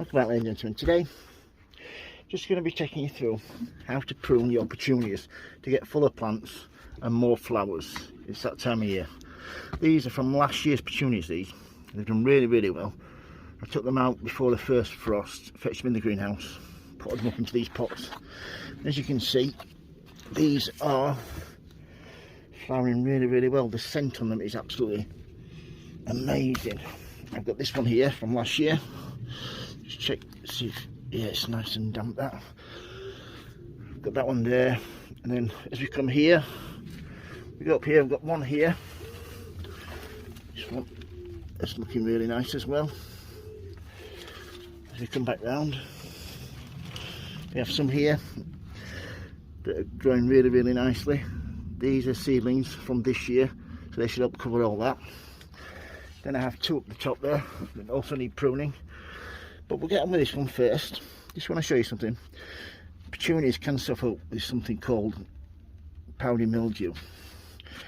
Welcome back, ladies and gentlemen. Today, just going to be taking you through how to prune your petunias to get fuller plants and more flowers. It's that time of year. These are from last year's petunias. They've done really well. I took them out before the first frost, fetched them in the greenhouse, put them up into these pots. As you can see, these are flowering really well. The scent on them is absolutely amazing. I've got this one here from last year. Just check, see if, yeah, it's nice and damp. That got that one there, and then as we come here, we go up here. I've got one here. This one that's looking really nice as well. As we come back round, we have some here that are growing really nicely. These are seedlings from this year, so they should help cover all that. Then I have two up the top there that also need pruning. But we'll get on with this one first. Just want to show you something. Petunias can suffer with something called powdery mildew.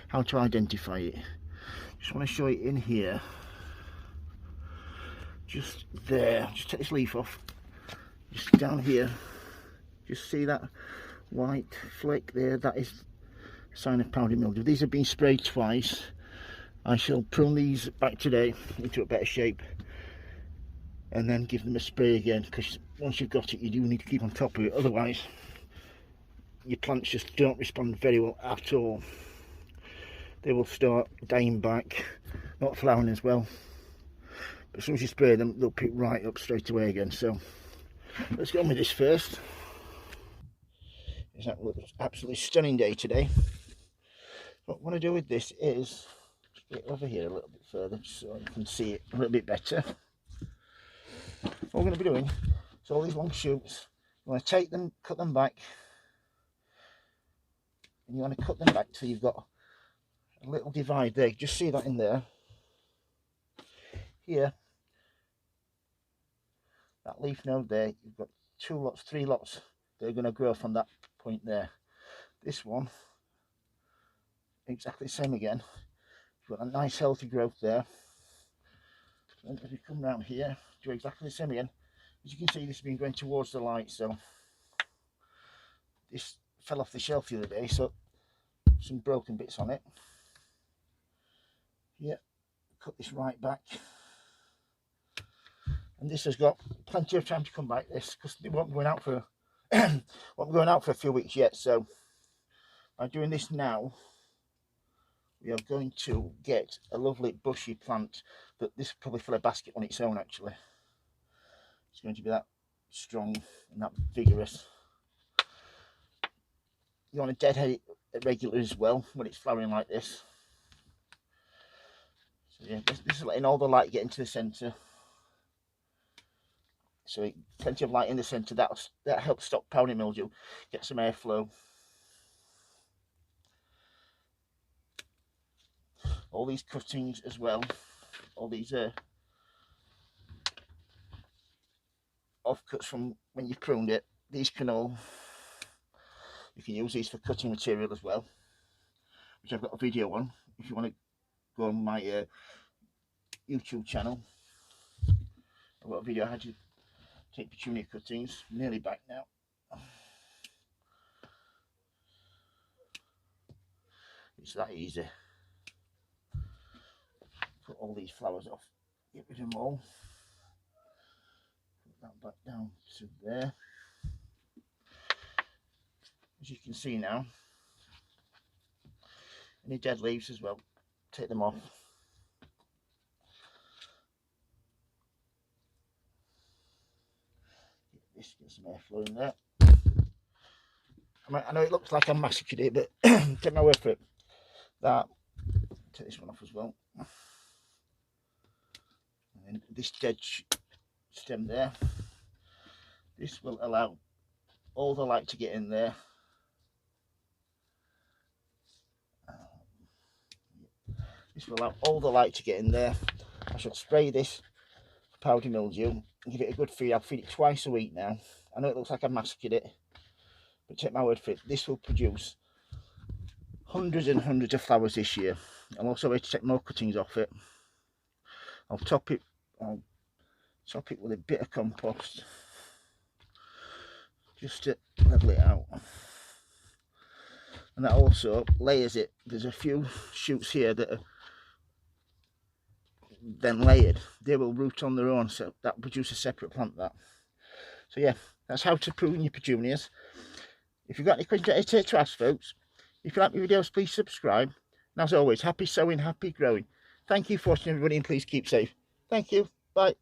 How to identify it. Just want to show you in here. Just there. Just take this leaf off. Just down here. Just see that white flick there? That is a sign of powdery mildew. These have been sprayed twice. I shall prune these back today into a better shape, and then give them a spray again, because once you've got it, you do need to keep on top of it, otherwise your plants just don't respond very well at all. They will start dying back, not flowering as well, but as soon as you spray them, they'll pick right up straight away again. So let's get on with this first. It's an absolutely stunning day today. What I want to do with this is get over here a little bit further so you can see it a little bit better. What we're going to be doing is all these long shoots, you want to take them, cut them back, and you want to cut them back till you've got a little divide there. Just see that in there. Here, that leaf node there, you've got 2 lots, 3 lots that are going to grow from that point there. This one, exactly the same again. You've got a nice healthy growth there. And as we come round here, do exactly the same again. As you can see, this has been going towards the light, so this fell off the shelf the other day, so some broken bits on it. Yeah, cut this right back, and this has got plenty of time to come back. This, because it won't be going out for won't be going out for a few weeks yet. So by doing this now, we are going to get a lovely bushy plant that this will probably fill a basket on its own. Actually, it's going to be that strong and that vigorous. You want to deadhead it regularly as well when it's flowering like this. So yeah, this is letting all the light get into the centre. So plenty of light in the centre. That helps stop powdery mildew, get some airflow. All these cuttings as well, all these offcuts from when you pruned it, these can all, you can use these for cutting material as well, which I've got a video on if you want to go on my YouTube channel. I've got a video on how to take petunia cuttings. I'm nearly back now. It's that easy. Put all these flowers off, get rid of them all. Put that back down to there. As you can see now, any dead leaves as well, take them off. Get some airflow in there. I know it looks like I'm massacred it, but take my word for it. That, take this one off as well. And this dead stem there, this will allow all the light to get in there. This will allow all the light to get in there. I shall spray this for powdery mildew and give it a good feed. I'll feed it twice a week now. I know it looks like I've massacred it, but take my word for it, this will produce hundreds and hundreds of flowers this year. I'm also ready to take more cuttings off it. I'll top it, I'll top it with a bit of compost just to level it out, and that also layers it. There's a few shoots here that are then layered, they will root on their own, so that will produce a separate plant. That, so yeah, that's how to prune your petunias. If you've got any questions, don't hesitate to ask, folks. If you like my videos, please subscribe, and as always, happy sowing, happy growing. Thank you for watching, everybody, and please keep safe. Thank you. Bye.